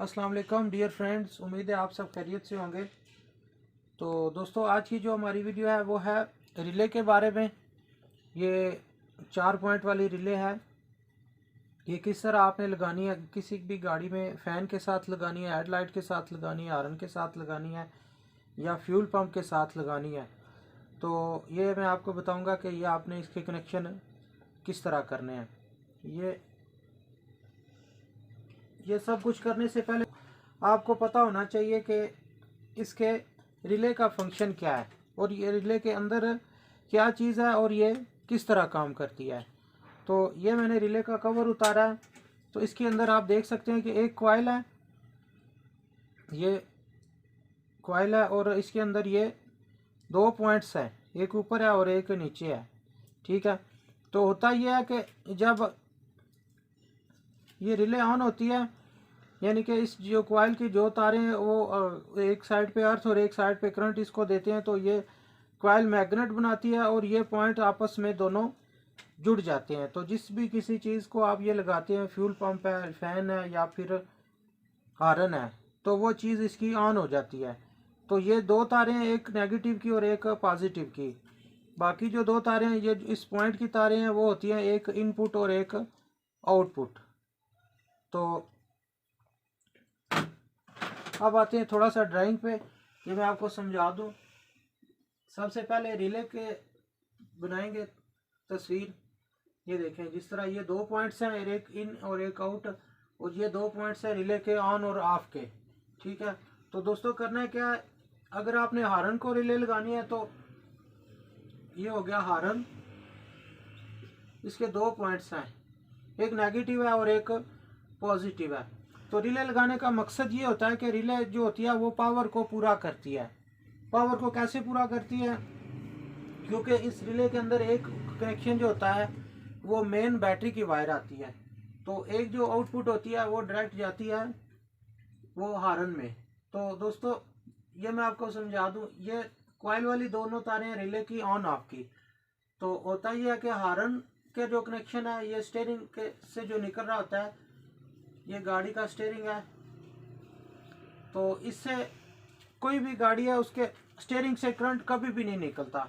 अस्सलाम वालेकुम dear friends, उम्मीद है आप सब खैरियत से होंगे। तो दोस्तों, आज की जो हमारी वीडियो है वो है रिले के बारे में। ये 4 पॉइंट वाली रिले है। ये किस तरह आपने लगानी है, किसी भी गाड़ी में फ़ैन के साथ लगानी है, हेडलाइट के साथ लगानी है, हारन के साथ लगानी है या फ्यूल पंप के साथ लगानी है। तो ये मैं आपको बताऊंगा कि ये आपने इसके कनेक्शन किस तरह करने हैं। ये सब कुछ करने से पहले आपको पता होना चाहिए कि इसके रिले का फंक्शन क्या है और ये रिले के अंदर क्या चीज़ है और ये किस तरह काम करती है। तो ये मैंने रिले का कवर उतारा है। तो इसके अंदर आप देख सकते हैं कि एक कॉइल है, ये कॉइल है और इसके अंदर ये 2 पॉइंट्स हैं, एक ऊपर है और एक नीचे है। ठीक है। तो होता यह है कि जब ये रिले ऑन होती है, यानी कि इस जो कॉइल की जो तारें हैं वो एक साइड पे अर्थ और एक साइड पे करंट इसको देते हैं, तो ये कॉइल मैग्नेट बनाती है और ये पॉइंट आपस में दोनों जुड़ जाते हैं। तो जिस भी किसी चीज़ को आप ये लगाते हैं, फ्यूल पंप है, फैन है या फिर हारन है, तो वो चीज़ इसकी ऑन हो जाती है। तो ये 2 तारें हैं, एक नेगेटिव की और एक पॉजिटिव की। बाकी जो 2 तारें हैं, ये इस पॉइंट की तारें हैं, वो होती हैं एक इनपुट और एक आउटपुट। तो अब आते हैं थोड़ा सा ड्राइंग पे, ये मैं आपको समझा दूं। सबसे पहले रिले के बनाएंगे तस्वीर। ये देखें, जिस तरह ये 2 पॉइंट्स हैं, एक इन और एक आउट, और ये 2 पॉइंट्स हैं रिले के ऑन और ऑफ के। ठीक है। तो दोस्तों, करना है क्या है, अगर आपने हारन को रिले लगानी है तो ये हो गया हारन, इसके 2 पॉइंट्स हैं, एक नेगेटिव है और एक पॉजिटिव है। तो रिले लगाने का मकसद ये होता है कि रिले जो होती है वो पावर को पूरा करती है। पावर को कैसे पूरा करती है, क्योंकि इस रिले के अंदर एक कनेक्शन जो होता है वो मेन बैटरी की वायर आती है। तो एक जो आउटपुट होती है वो डायरेक्ट जाती है वो हारन में। तो दोस्तों, ये मैं आपको समझा दूं, ये कॉइल वाली दोनों तारें हैं रिले की ऑन ऑफ की। तो होता ही है कि हारन के जो कनेक्शन है, ये स्टीयरिंग के से जो निकल रहा होता है, ये गाड़ी का स्टीयरिंग है। तो इससे कोई भी गाड़ी है उसके स्टीयरिंग से करंट कभी भी नहीं निकलता।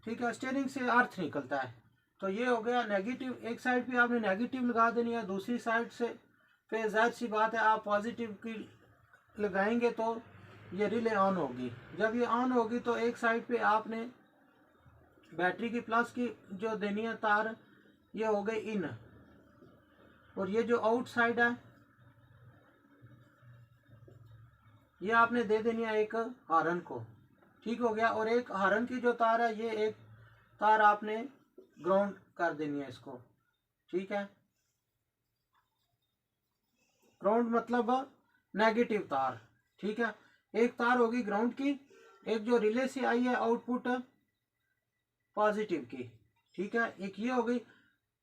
ठीक है, स्टीयरिंग से अर्थ निकलता है। तो ये हो गया नेगेटिव। एक साइड पे आपने नेगेटिव लगा देनी है, दूसरी साइड से फिर जाहिर सी बात है आप पॉजिटिव की लगाएंगे तो ये रिले ऑन होगी। जब ये ऑन होगी तो एक साइड पे आपने बैटरी की प्लस की जो देनी है तार, ये हो गई इन, और ये जो आउट साइड है ये आपने दे देनी है एक हारन को। ठीक हो गया। और एक हारन की जो तार है, ये एक तार आपने ग्राउंड कर देनी है इसको। ठीक है, ग्राउंड मतलब नेगेटिव तार। ठीक है, एक तार होगी ग्राउंड की, एक जो रिले से आई है आउटपुट पॉजिटिव की। ठीक है, एक ये हो गई,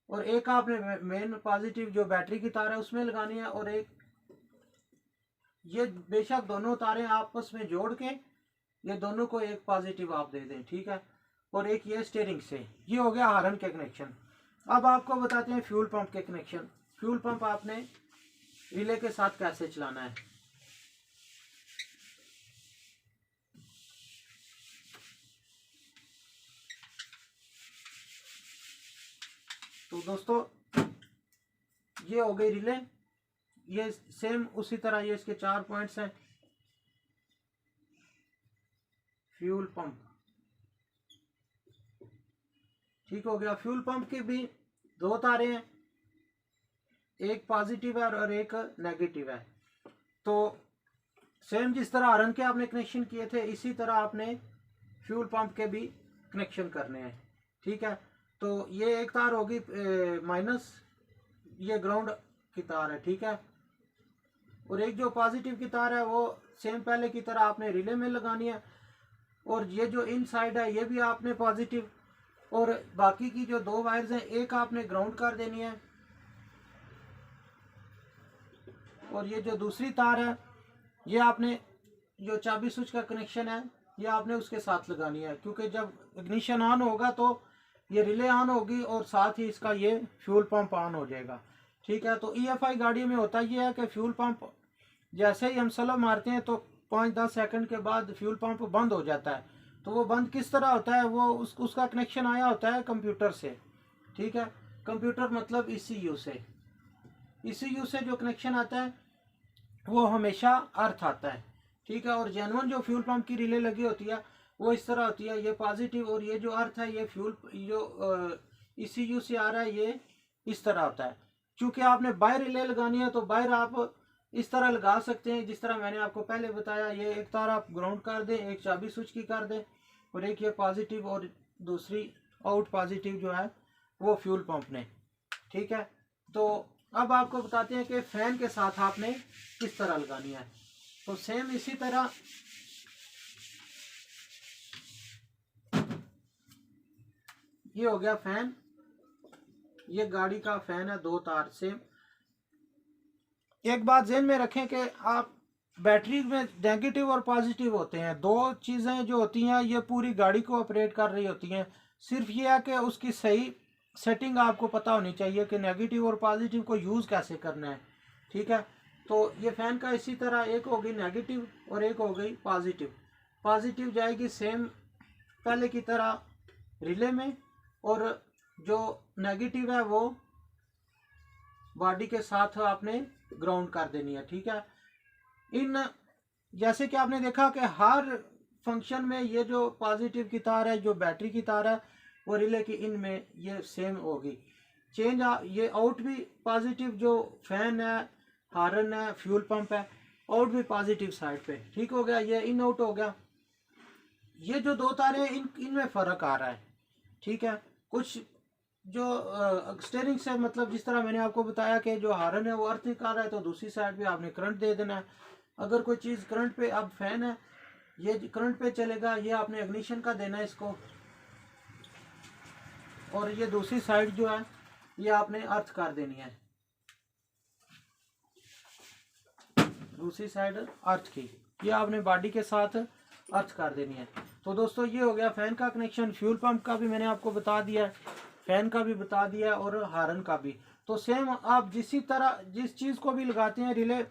और एक आपने मेन पॉजिटिव जो बैटरी की तार है उसमें लगानी है, और एक ये बेशक दोनों तारें आपस में जोड़ के ये दोनों को एक पॉजिटिव आप दे दें। ठीक है, और एक ये स्टीयरिंग से। ये हो गया हारन के कनेक्शन। अब आपको बताते हैं फ्यूल पंप के कनेक्शन। फ्यूल पंप आपने रिले के साथ कैसे चलाना है। तो दोस्तों, ये हो गई रिले, ये सेम उसी तरह ये इसके 4 पॉइंट्स हैं। फ्यूल पंप, ठीक हो गया। फ्यूल पंप की भी 2 तारें हैं, एक पॉजिटिव है और एक नेगेटिव है। तो सेम जिस तरह हारन के आपने कनेक्शन किए थे, इसी तरह आपने फ्यूल पंप के भी कनेक्शन करने हैं। ठीक है, तो ये एक तार होगी माइनस, ये ग्राउंड की तार है। ठीक है, और एक जो पॉजिटिव की तार है वो सेम पहले की तरह आपने रिले में लगानी है, और ये जो इन साइड है ये भी आपने पॉजिटिव, और बाकी की जो 2 वायर्स हैं एक आपने ग्राउंड कर देनी है, और ये जो दूसरी तार है ये आपने जो चाबी स्विच का कनेक्शन है ये आपने उसके साथ लगानी है, क्योंकि जब इग्निशन ऑन होगा तो ये रिले ऑन होगी और साथ ही इसका ये फ्यूल पंप ऑन हो जाएगा। ठीक है, तो ईएफआई गाड़ी में होता ये है कि फ्यूल पंप जैसे ही हम स्लो मारते हैं तो 5-10 सेकंड के बाद फ्यूल पंप बंद हो जाता है। तो वो बंद किस तरह होता है, वो उसका कनेक्शन आया होता है कंप्यूटर से, ठीक है। कंप्यूटर मतलब ECU से, ECU से जो कनेक्शन आता है वो हमेशा अर्थ आता है, ठीक है। और जेन्युइन जो फ्यूल पंप की रिले लगी होती है वो इस तरह होती है, ये पॉजिटिव और ये जो अर्थ है ये फ्यूल जो ECU से आ रहा है ये इस तरह होता है। क्योंकि आपने बाहर रिले लगानी है तो बाहर आप इस तरह लगा सकते हैं जिस तरह मैंने आपको पहले बताया। ये एक तार आप ग्राउंड कर दें, एक चाबी स्विच की कर दें, और एक ये पॉजिटिव और दूसरी आउट पॉजिटिव जो है वो फ्यूल पंप ने, ठीक है। तो अब आपको बताते हैं कि फैन के साथ आपने किस तरह लगानी है। तो सेम इसी तरह ये हो गया फैन, ये गाड़ी का फैन है 2 तार से। एक बात ध्यान में रखें कि आप बैटरी में नेगेटिव और पॉजिटिव होते हैं, 2 चीज़ें जो होती हैं ये पूरी गाड़ी को ऑपरेट कर रही होती हैं। सिर्फ ये है कि उसकी सही सेटिंग आपको पता होनी चाहिए कि नेगेटिव और पॉजिटिव को यूज़ कैसे करना है, ठीक है। तो ये फैन का इसी तरह एक हो गई नेगेटिव और एक हो गई पॉजिटिव। पॉजिटिव जाएगी सेम पहले की तरह रिले में, और जो नेगेटिव है वो बॉडी के साथ आपने ग्राउंड कर देनी है, ठीक है। इन जैसे कि आपने देखा कि हर फंक्शन में ये जो पॉजिटिव की तार है, जो बैटरी की तार है, वो रिले की इनमें ये सेम होगी। चेंज ये आउट भी पॉजिटिव, जो फैन है, हार्न है, फ्यूल पंप है, आउट भी पॉजिटिव साइड पे, ठीक हो गया। ये इन आउट हो गया। ये जो 2 तारे हैं इनमें फ़र्क आ रहा है, ठीक है। कुछ जो स्टेयरिंग से मतलब जिस तरह मैंने आपको बताया कि जो हार्न है वो अर्थ निकाल रहा है तो दूसरी साइड पे आपने करंट दे देना है। अगर कोई चीज़ करंट पे, अब फैन है ये करंट पे चलेगा, ये आपने इग्निशन का देना है इसको, और ये दूसरी साइड जो है ये आपने अर्थ कर देनी है, दूसरी साइड अर्थ की, ये आपने बॉडी के साथ अर्थ कर देनी है। तो दोस्तों ये हो गया फैन का कनेक्शन। फ्यूल पंप का भी मैंने आपको बता दिया है, फैन का भी बता दिया और हार्न का भी। तो सेम आप जिसी तरह जिस चीज़ को भी लगाते हैं रिले,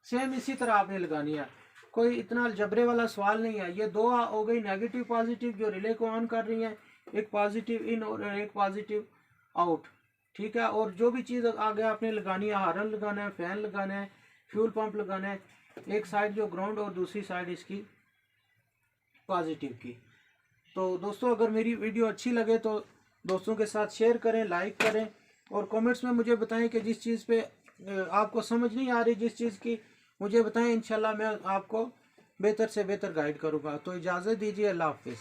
सेम इसी तरह आपने लगानी है, कोई इतना जबरे वाला सवाल नहीं है। ये 2 हो गई नेगेटिव पॉजिटिव जो रिले को ऑन कर रही है, एक पॉजिटिव इन और एक पॉजिटिव आउट, ठीक है। और जो भी चीज़ आगे आपने लगानी है, हार्न लगाना है, फैन लगाना है, फ्यूल पंप लगाना है, एक साइड जो ग्राउंड और दूसरी साइड इसकी पॉजिटिव की। तो दोस्तों अगर मेरी वीडियो अच्छी लगे तो दोस्तों के साथ शेयर करें, लाइक करें, और कमेंट्स में मुझे बताएं कि जिस चीज़ पे आपको समझ नहीं आ रही, जिस चीज़ की मुझे बताएं, इंशाल्लाह मैं आपको बेहतर से बेहतर गाइड करूँगा। तो इजाज़त दीजिए, अल्लाह हाफिज़।